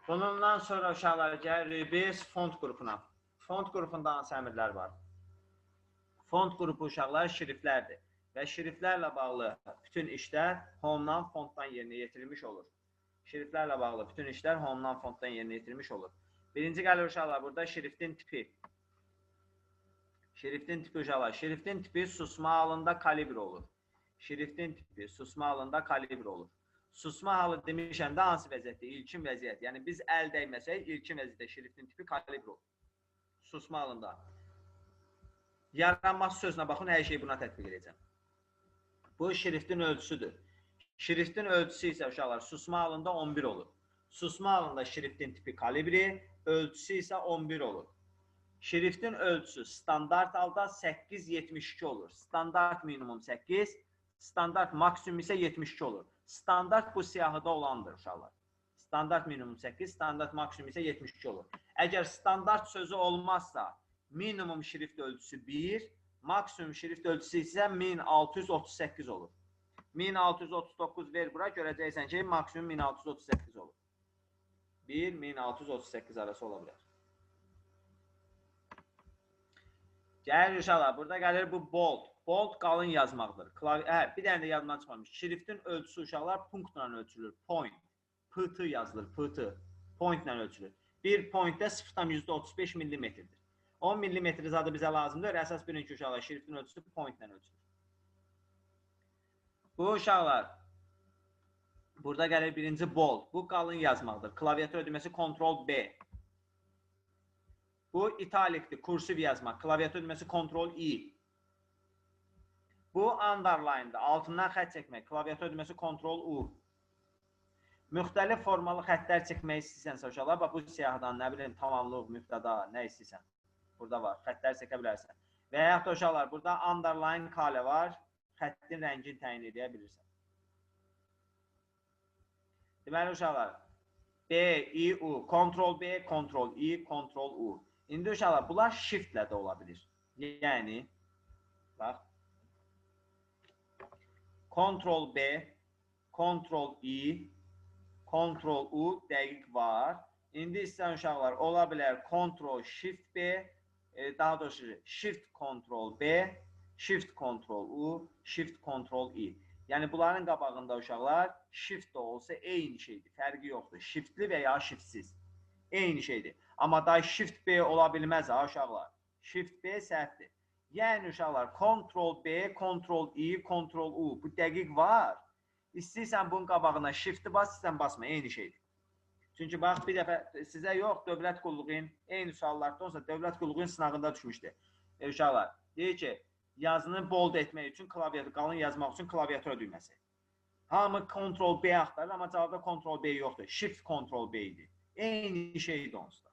Bundan sonra uşaqlar gəlirik biz font qrupuna. Font qrupunda hansı əmrlər var? Font qrupu uşaqlar şriftlərdir və şriftlərlə bağlı bütün işlər Home-dan fontdan yerinə yetirilmiş olur. Şriftlərlə bağlı bütün işlər Home-dan fontdan yerinə yetirilmiş olur. Birinci gəlir uşaqlar burada şriftin tipi. Şriftin tipi uşaqlar. Şriftin tipi susma halında kalibr olur. Şriftin tipi susma halında kalibr olur. Susma halı demişəm də hansı vəziyyətdə? İlkin vəziyyət. Yəni biz əl dəyməsək ilkin vəziyyətdə şriftin tipi kalibr olur. Susma halında. Yaranması sözünə baxın, hər şeyi buna tətbiq edəcəm. Bu şriftin ölçüsüdür. Şriftin ölçüsü isə uşaqlar susma halında 11 olur. Susma halında şriftin tipi kalibri, ölçüsü isə 11 olur. Şriftin ölçüsü standart halda 8.72 olur. Standart minimum 8, standart maksimum isə 72 olur. Standart bu siyahıda olandır uşaqlar. Standart minimum 8, standart maksimum isə 72 olur. Əgər standart sözü olmazsa minimum şrift ölçüsü 1, maksimum şrift ölçüsü isə 1638 olur. 1639 ver bura, görəcəksən ki, maksimum 1638 olur. 1-1638 arası ola bilər. Gəlir uşaqlar, burada gəlir bu bold. Bold qalın yazmaqdır. Bir dənə də yadımdan çıxmamış. Şriftin ölçüsü uşaqlar punktla ölçülür. Point. PT yazılır. PT. Pointlə ölçülür. Bir pointdə 0,35 mm-dir. 10 mm zadı bizə lazımdır. Əsas birinci uşaqlar şriftin ölçüsü pointlə ölçülür. Bu uşaqlar burada gəlir birinci bold. Bu qalın yazmaqdır. Klaviatura düyməsi Ctrl-B. Bu italikdir. Kursiv yazmaq. Klaviatura düyməsi Ctrl-I. Bu underline'dır. Altından xətt çəkmək. Klaviatura düyməsi Ctrl-U. Müxtəlif formalı xəttlər çəkmək istəyirsənsə uşaqlar, bax bu siyahıdan nə bilim tamamlıq, mübtəda, nə istəyirsən. Burada var. Xəttlər çəkə bilərsən. Və yaxud da uşaqlar, burada underline kale var. Xəttin rəngini təyin edə bilirsən. Deməli uşaqlar, B, I, U, Ctrl-B, Ctrl-I, Ctrl-U. İndi uşaqlar, bunlar shiftlə də ola bilir. Yəni, bax, Ctrl-B, Ctrl-I, Ctrl-U dəqiq var. İndi istəyən uşaqlar, ola bilər Ctrl-Shift-B, daha doğrusu Shift-Ctrl-B, Shift-Ctrl-U, Shift-Ctrl-I. Yəni, bunların qabağında uşaqlar, Shift də olsa eyni şeydir, fərqi yoxdur. Shiftli və ya shiftsiz, eyni şeydir. Amma da Shift-B ola bilməz ha uşaqlar. Shift-B səhvdir. Yəni uşaqlar, Ctrl-B, Ctrl-I, Ctrl-U, bu dəqiq var. İstəyirsən bunun qabağına Shift-i bas, istəyirsən basma, eyni şeydir. Çünki bax, bir dəfə sizə yox, dövlət qulluğun, eyni suallarda olsa, dövlət qulluğun sınağında düşmüşdü. Uşaqlar, deyir ki, yazını bold etmək üçün klaviatura, qalın yazmaq üçün klaviatura düyməsi. Hamı Ctrl-B axtarır, amma cavabda Ctrl-B yoxdur. Shift-Ctrl-B idi. Eyni şeydir onsuz da.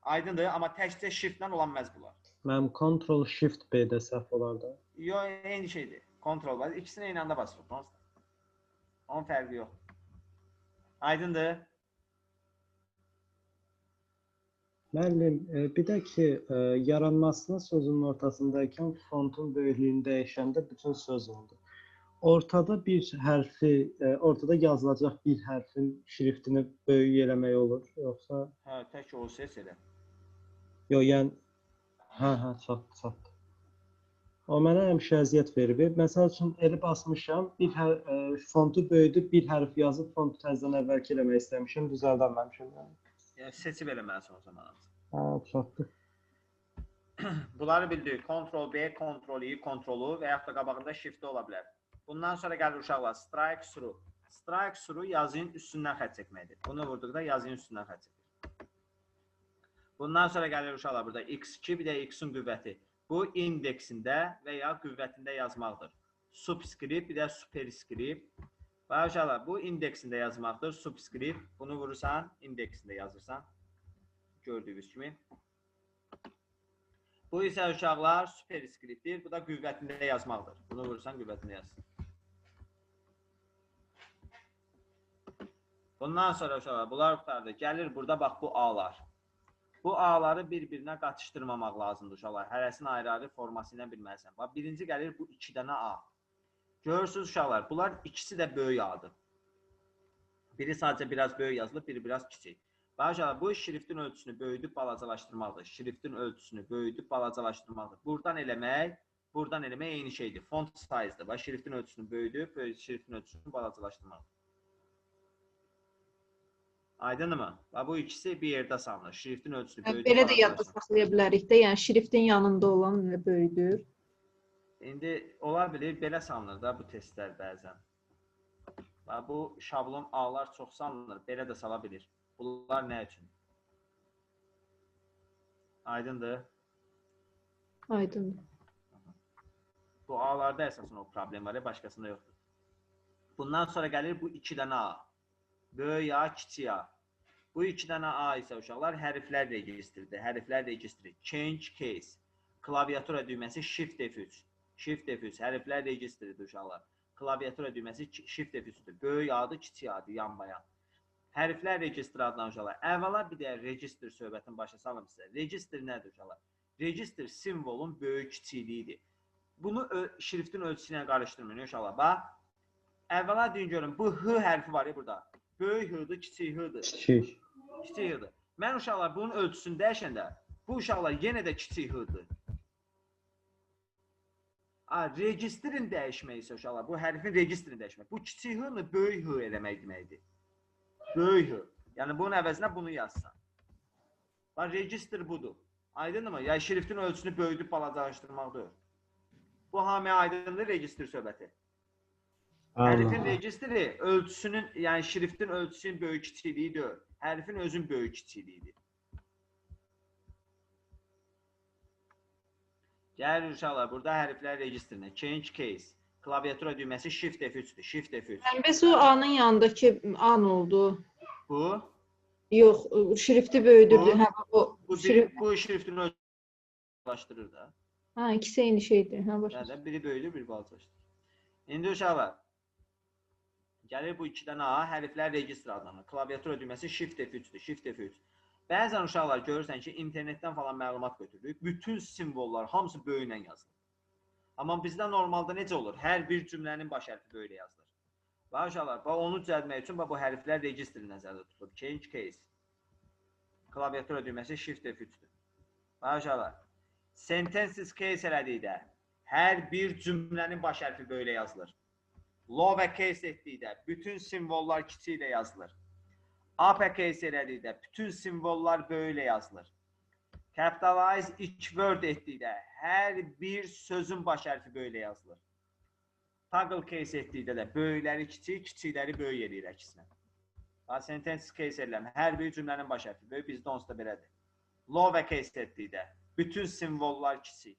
Aydındır, amma təkcə Shift-lə olan məhz bunlar. Mənim Ctrl-Shift-B-də səhv olar da. Yox, eyni şeydir. Ctrl-B, ikisini eyni anda basırıq. Onun fərqi yox. Aydındır. Müəllim, bir də ki, yaranmasına sözün ortasındaykən fontun böyüklüyünü dəyişəndə bütün söz oldu. Ortada bir hərfi, ortada yazılacaq bir hərfin şriftini böyük eləmək olur, yoxsa? Hə, tək o ses elə. Yox, yəni, çatdı. O mənə həmişə əziyyət verir. Məsəl üçün, eli basmışam, fontu böyüdüb, bir hərf yazıb, fontu təzdən əvvəlki eləmək istəmişim, düzəldəməmişim. Yəni, seçib eləməlisin o zaman. Hə, çatdı. Bunları bildik. Ctrl B, Ctrl I, Ctrl U və yaxud da qabağında Shift ola bilər. Bundan sonra gəlir uşaqlar strike through. Strike through yazının üstündən xətt çəkməkdir. Bunu vurduqda yazının üstündən xətt çəkir. Bundan sonra gəlir uşaqlar burada x2 bir də x-in qüvvəti. Bu indeksində və ya qüvvətində yazmaqdır. Subscript bir də superscript. Və uşaqlar bu indeksində yazmaqdır. Subscript bunu vurursan indeksində yazırsan. Gördüyünüz kimi. Bu isə uşaqlar superscriptdir. Bu da qüvvətində yazmaqdır. Bunu vurursan qüvvətində yazsın. Bundan sonra uşaqlar bunlar qutardı. Gəlir burada bax bu A-lar. Bu A-ları bir-birinə qatışdırmamaq lazımdır uşaqlar. Hərəsinin ayrı-ayrı forması ilə bilməlisən. Bax birinci gəlir bu 2 dənə A. Görürsünüz uşaqlar, bunlar ikisi də böyük A-dır. Biri sadəcə biraz böyük yazılıb, biri biraz kiçik. Bax uşaqlar, bu şriftin ölçüsünü böyüdüb balacalaşdırmaqdır. Şriftin ölçüsünü böyüdüb balacalaşdırmaqdır. Buradan eləmək eyni şeydir. Font size-dır. Bax şriftin ölçüsünü böyüdüb, şriftin ölçüsünü balacalaşdırmaqdır. Aydınmı? Bu ikisi bir yerdə salınır. Şriftin ölçüsünü böyüdür. Belə də yadda saxlaya bilərik də, yəni şriftin yanında olan böyüdür. İndi ola bilir, belə salınır da bu testlər bəzən. Bu şablon A-lar çox salınır, belə də sala bilir. Bunlar nə üçün? Aydındır? Aydındır. Bu A-larda əsasən o problem var, başqasında yoxdur. Bundan sonra gəlir bu 2 dənə A. Böyük A, kiçik A. Bu 2 dənə A isə uşaqlar hərflər registridir. Hərflər registri. Change case. Klaviatura düyməsi Shift F3. Shift F3. Hərflər registridir uşaqlar. Klaviatura düyməsi Shift F3-dür. Böyük A-dır, kiçik A-dır, yan-bayan. Hərflər registri adlanan uşaqlar. Əvvəla bir də register söhbətin başa salım sizə. Register nədir uşaqlar? Register simvolun böyük kiçikliyidir. Bunu şriftin ölçüsü ilə qarışdırmayın uşaqlar. Bax, əvvəla deyin görün, bu H hərfi var ya burada. Böyük H-dır, kiçik H-dır. Kiçik. Kiçik H-dır. Mən uşaqlar bunun ölçüsünü dəyişəndə, bu uşaqlar yenə də kiçik H-dır. Registrin dəyişmək isə uşaqlar, bu hərfin registrini dəyişmək. Bu kiçik H-nı böyük H eləmək deməkdir. Böyük H. Yəni bunun əvəzinə bunu yazsan. Bax, register budur. Aydınmı? Yəni şriftin ölçüsünü böyüdüb balacalaşdırmaqdır. Bu hamiyə aydındır register söhbəti. Hərfin registri ölçüsünün, yəni şriftin ölçüsünün böyük kiçikliyidir. Hərfin özün böyük kiçikliyidir. Gəlir uşaqlar, burada hərflər registrinə. Change case. Klaviatura düyməsi Shift F3-dür. Shift F3. Bəs o A-nın yanındakı A nə oldu? Bu? Yox, şrifti böyüdürdü. Bu şriftin ölçüsünü balacalaşdırır da. Ha, ikisi eyni şeydir. Ha, başa. Biri böyüdür, biri balacalaşdırır. İndi uşaqlar, gəlir bu 2 dənə A, hərflər registr adlanır. Klaviatura düyməsi Shift F3-dür. Shift F3. Bəzən uşaqlar görürsən ki, internetdən falan məlumat götürürük. Bütün simvollar hamısı böyüklə yazılır. Amma bizdə normalda necə olur? Hər bir cümlənin baş hərfi böyüklə yazılır. Bax uşaqlar, onu düzəltmək üçün bu hərflər registri nəzərdə tutulub. Change case. Klaviatura düyməsi Shift F3-dür. Bax uşaqlar, sentences case elədikdə hər bir cümlənin baş hərfi böyüklə yazılır. Lower case etdikdə bütün simvollar kiçiklə yazılır. Upper case elədikdə bütün simvollar böyüklə yazılır. Capitalize each word etdikdə hər bir sözün baş hərfi böyüklə yazılır. Toggle case etdikdə də böyükləri kiçik, kiçikləri böyük eləyir əksinə. Sentence case eləm, hər bir cümlənin baş hərfi böyük, bizdə onsuz da belədir. Lower case etdikdə bütün simvollar kiçik.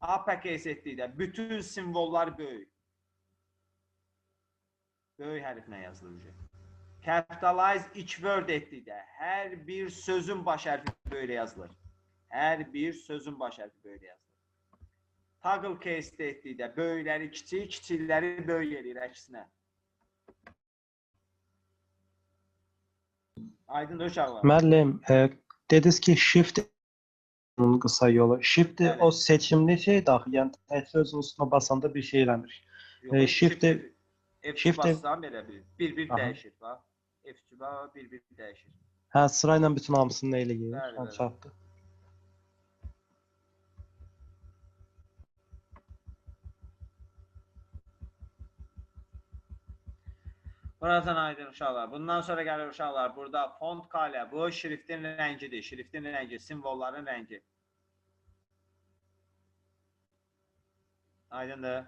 Upper case etdikdə bütün simvollar böyük. Böyük hərflə yazılır. Capitalize each word etdikdə hər bir sözün baş hərfi böyüklə yazılır. Hər bir sözün baş hərfi böyüklə yazılır. Toggle case etdikdə böyükləri kiçik, kiçikləri böyük eləyir əksinə. Aydındır uşaqlar. Müəllim, dediniz ki, Shift onun qısa yolu. Shift o seçimli şeydir axı, yəni tək sözün üstünə basanda bir şey eləmir. Shift F2 bassam belə bir-bir dəyişir. F2 bir-bir dəyişir. Hə, sırayla bütün hamısını eləyir. Bəli. Çatdı. Buradan aydın uşaqlar. Bundan sonra gəlir uşaqlar. Burada font color, bu şriftin rəngidir. Şriftin rəngi, simvolların rəngi. Aydındır.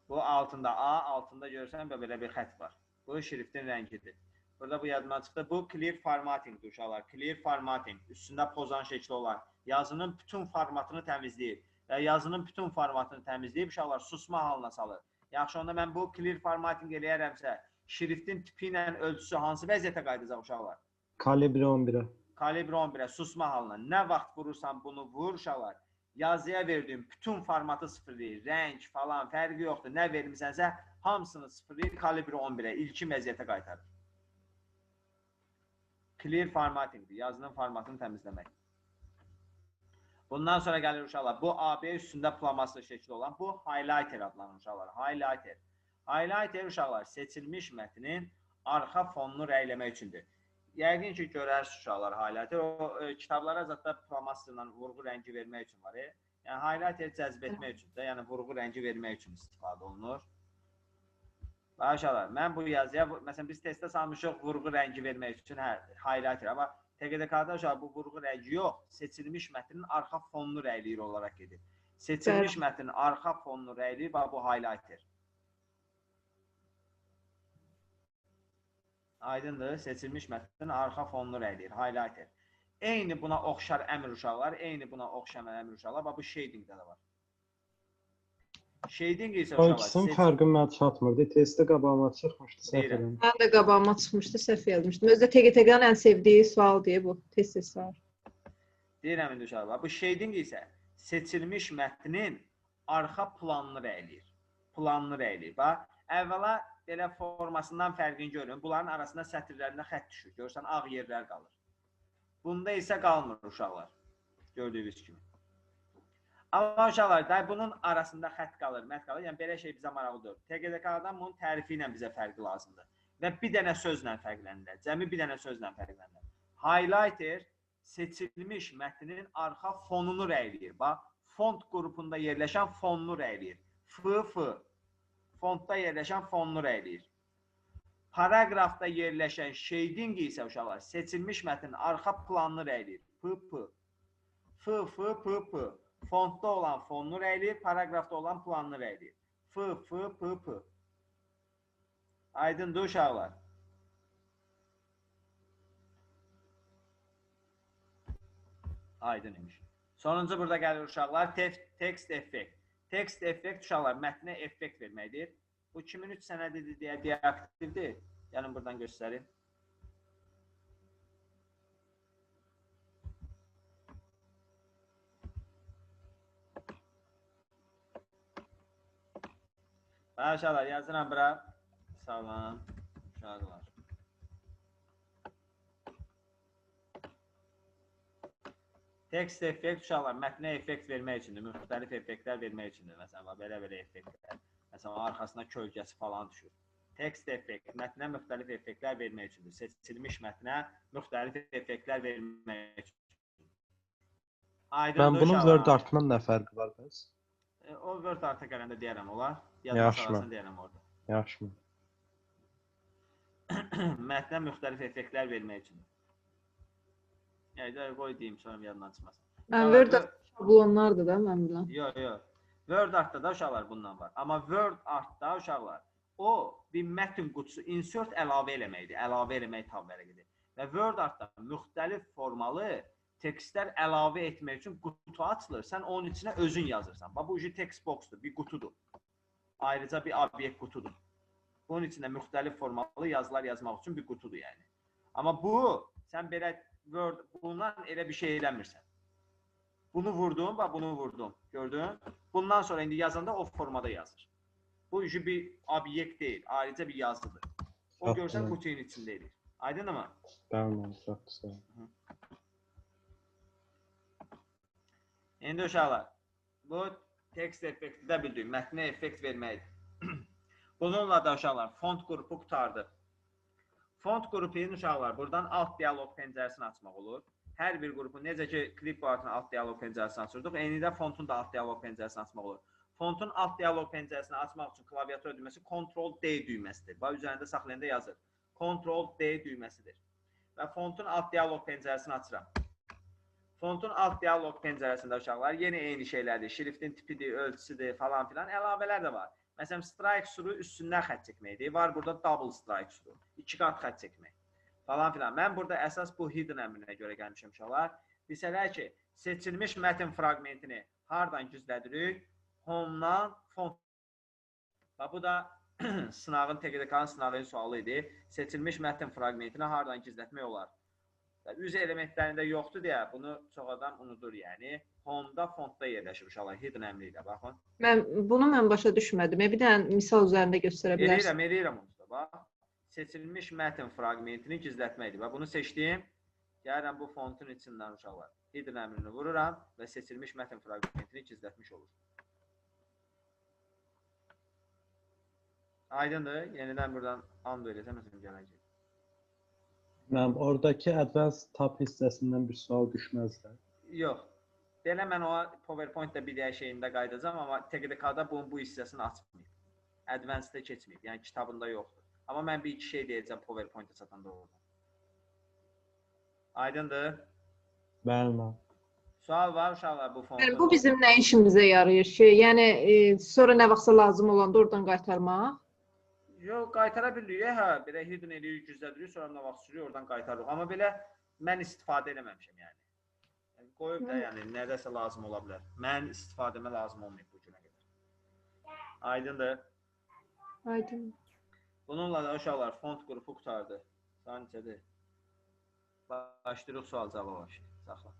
Bu altında A, altında görürsən belə bir xətt var. Bu şriftin rəngidir. Burada bu yadımdan çıxdı. Bu clear formatting uşaqlar. Clear formatting. Üstündə pozan şəkli olan. Yazının bütün formatını təmizləyir. Və yazının bütün formatını təmizləyib uşaqlar susma halına salır. Yaxşı, onda mən bu clear formatting eləyərəmsə, şriftin tipi ilə ölçüsü hansı vəziyyətə qayıdacaq uşaqlar? Kalibri 11'e. Kalibri 11'e susma halına. Nə vaxt vurursan bunu vur uşaqlar. Yazıya verdiğim bütün formatı sıfırlayır. Renk falan fərqi yoxdur. Nə vermisənsə hamısını sıfırlayır. Kalibri 11'e ilkin vəziyyətə qaytarır. Clear formattingdir. Yazının formatını təmizləmək. Bundan sonra gəlir uşaqlar. Bu AB üstündə plamaslı şəkli olan bu highlighter adlanır uşaqlar. Highlighter. Highlighter uşaqlar seçilmiş mətnin arxa fonunu rəyləmək üçündür. Yəqin ki, görərsiniz uşaqlar highlighter. O kitablara zətdə plamasla vurğu rəngi vermək üçün var. Yəni highlighter cəzb etmək üçün də, yəni vurğu rəngi vermək üçün istifadə olunur. Bax uşaqlar, mən bu yazıya, məsələn biz testdə salmışıq vurğu rəngi vermək üçün highlighter, amma TQDK-da uşaqlar bu vurğu rəngi yox, seçilmiş mətnin arxa fonunu rəyləyir olaraq gedir. Seçilmiş mətnin arxa fonunu rəyləyir, bax bu highlighter. Aydındır, seçilmiş mətnin arxa fonunu rəyləyir, highlighter. Eyni buna oxşar əmr uşaqlar, eyni buna oxşar əmr uşaqlar, bax bu shadingdə də var. Shading isə O ikisinin fərqi mənə çatmırdı. Testdə qabağıma çıxmışdı, səhv edirəm. Mən də qabağıma çıxmışdı, səhv yazmışdım. Özdə TQTK-nın ən sevdiyi sual deyə bu test sual. Deyirəm indi uşaqlar, bu shading isə seçilmiş mətnin arxa planını rəyləyir. Planını rəyləyir. Bax, əvvəla belə formasından fərqini görün. Bunların arasında sətirlərində xətt düşür. Görürsən, ağ yerlər qalır. Bunda isə qalmır uşaqlar. Gördüyünüz kimi. Amma uşaqlar, bunun arasında xətt qalır, mət qalır. Yəni, belə şey bizə maraqlıdır. TQDK-dan bunun tərifi ilə bizə fərqi lazımdır. Və bir dənə sözlə fərqlənirlər. Cəmi bir dənə sözlə fərqlənirlər. Highlighter seçilmiş mətnin arxa fonunu rəyləyir. Bax, font qrupunda yerləşən fonunu rəyləyir. FF. Fontda yerləşən fonunu rəyləyir. Paragrafda yerləşən shading isə uşaqlar, seçilmiş mətnin arxa planını rəyləyir. PP. FF. Fontda olan fonunu rəyləyir, paragrafda olan planını rəyləyir. FF. Aydındır uşaqlar. Aydın imiş. Sonuncu burada gəlir uşaqlar, text effect. Text effect uşaqlar, mətnə effekt verməkdir. Bu 2003 sənədidir deyə deaktivdir. Gəlin buradan göstərin. Uşaqlar, yazıram bura. Sağ olun, uşaqlar. Text effekt uşaqlar, mətnə effekt vermək üçündür, müxtəlif effektlər vermək üçündür. Məsələn, belə effektlər. Məsələn, arxasına kölgəsi falan düşür. Text effekt, mətnə müxtəlif effektlər vermək üçündür. Seçilmiş mətnə müxtəlif effektlər vermək üçündür. Mən bunun Word Art-dan nə fərqi var bəs? O Word Art-a gələndə deyərəm olar. Yaxşı. Deyərəm orada. Yaxşı. Mətnə müxtəlif effektlər vermək üçündür. Yəni, qoy deyim, sonra yadından çıxmasın. Word Art şablonlardır da, mən biləm. Yox. Word Art-da da uşaqlar bundan var. Amma Word Art-da uşaqlar, o bir mətn qutusu, insert əlavə eləməkdir. Əlavə eləmək tabləri gedir. Və Word Art-da müxtəlif formalı tekstlər əlavə etmək üçün qutu açılır. Sən onun içinə özün yazırsan. Bu text boxdur, bir qutudur. Ayrıca bir obyekt qutudur. Bunun içində müxtəlif formalı yazılar yazmaq üçün bir qutudur yəni. Amma bu, sən belə Word, bundan elə bir şey eləmirsən. Bunu vurdum, bax bunu vurdum. Gördün? Bundan sonra indi yazanda o formada yazır. Bu bir obyekt deyil, ayrıca bir yazıdır. O görsən qutunun içində edir. Aydın mı? Tamam, çox sağ ol. İndi uşaqlar, bu text effekti də bildiyin, mətnə effekt verməkdir. Bununla da uşaqlar, font qrupu qutardı. Font qrupunun uşaqlar, buradan alt dialog pəncərəsini açmaq olur. Hər bir qrupun, necə ki, Clipboard'un alt dialog pəncərəsini açırdıq, eyni də fontun da alt dialog pəncərəsini açmaq olur. Fontun alt dialog pəncərəsini açmaq üçün klaviatura düyməsi Ctrl-D düyməsidir. Bax, üzərində saxlayanda yazır. Ctrl-D düyməsidir. Və fontun alt dialog pəncərəsini açıram. Fontun alt dialoq pəncərəsində uşaqlar yenə eyni şeylərdir. Şriftin tipidir, ölçüsüdür falan filan. Əlavələr də var. Məsələn, strike through üstündən xətt çəkməkdir. Var burada double strike through. 2 qat xətt çəkmək. Falan filan. Mən burada əsas bu hidden əmrinə görə gəlmişəm uşaqlar. Desələr ki, seçilmiş mətn fraqmentini hardan gizlədirik? Home-dan font. Bu da sınavın, TQDK-nın sınavının sualı idi. Seçilmiş mətn fraqmentini hardan gizlətmək olar? Üz elementlərində yoxdur deyə bunu çox adam unudur, yəni. Home-da, fontda yerləşir uşaqlar, hidden əmri ilə, baxın. Bunu mən başa düşmədim. Bir dənə misal üzərində göstərə bilərsən. Eləyirəm onu da, bax. Seçilmiş mətn fraqmentini gizlətməkdir. Və bunu seçdim. Gəlirəm bu fontun içindən uşaqlar. Hidden əmrini vururam və seçilmiş mətn fraqmentini gizlətmiş olur. Aydındır. Yenidən buradan undo eləsəm, məsələn, gələcək. Mənim oradakı advanced tab hissəsindən bir sual düşməzlər. Yox. Belə mən o PowerPoint-da bir dəyə şeyində qaydacam, amma TQDK-da bunun bu hissəsini açmayıb. Advanced-də keçməyib, yəni kitabında yoxdur. Amma mən bir iki şey deyəcəm PowerPoint-a çatanda orada. Aydındır. Bəli. Sual var uşaqlar bu fontun. Bu bizim nə işimizə yarayır ki? Yəni sonra nə vaxtsa lazım olanda oradan qaytarmaq? Yox, qaytara bilirik, hə, belə hidden eləyirik, gizlədirik, sonra nə vaxt sürüyor, oradan qaytarırıq. Amma belə mən istifadə eləməmişəm yəni. Qoyub da yəni nədəsə lazım ola bilər. Mən istifadəmə lazım olmayıb bu günə qədər. Aydındır. Aydın. Bununla da uşaqlar font qrupu qurtardı. Saat neçədir? Başlayırıq sual cavab. Saxla.